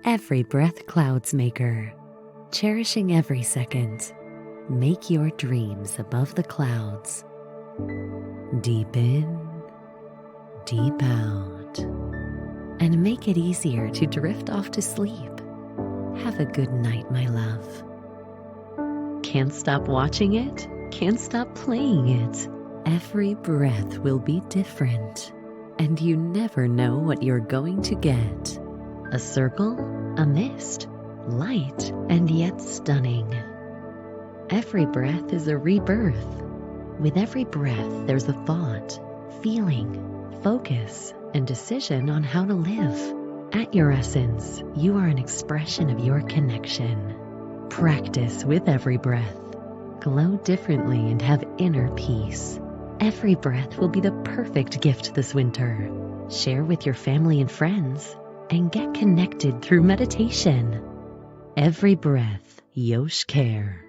Every breath clouds maker. Cherishing every second. Make your dreams above the clouds. Deep in, deep out. And make it easier to drift off to sleep. Have a good night, my love. Can't stop watching it? Can't stop playing it. Every breath will be different, and you never know what you're going to get. A circle, a mist, light, and yet stunning. Every breath is a rebirth. With every breath, there's a thought, feeling, focus, and decision on how to live. At your essence, you are an expression of your connection. Practice with every breath. Glow differently and have inner peace. Every breath will be the perfect gift this winter. Share with your family and friends and get connected through meditation. Every breath, YOSH care.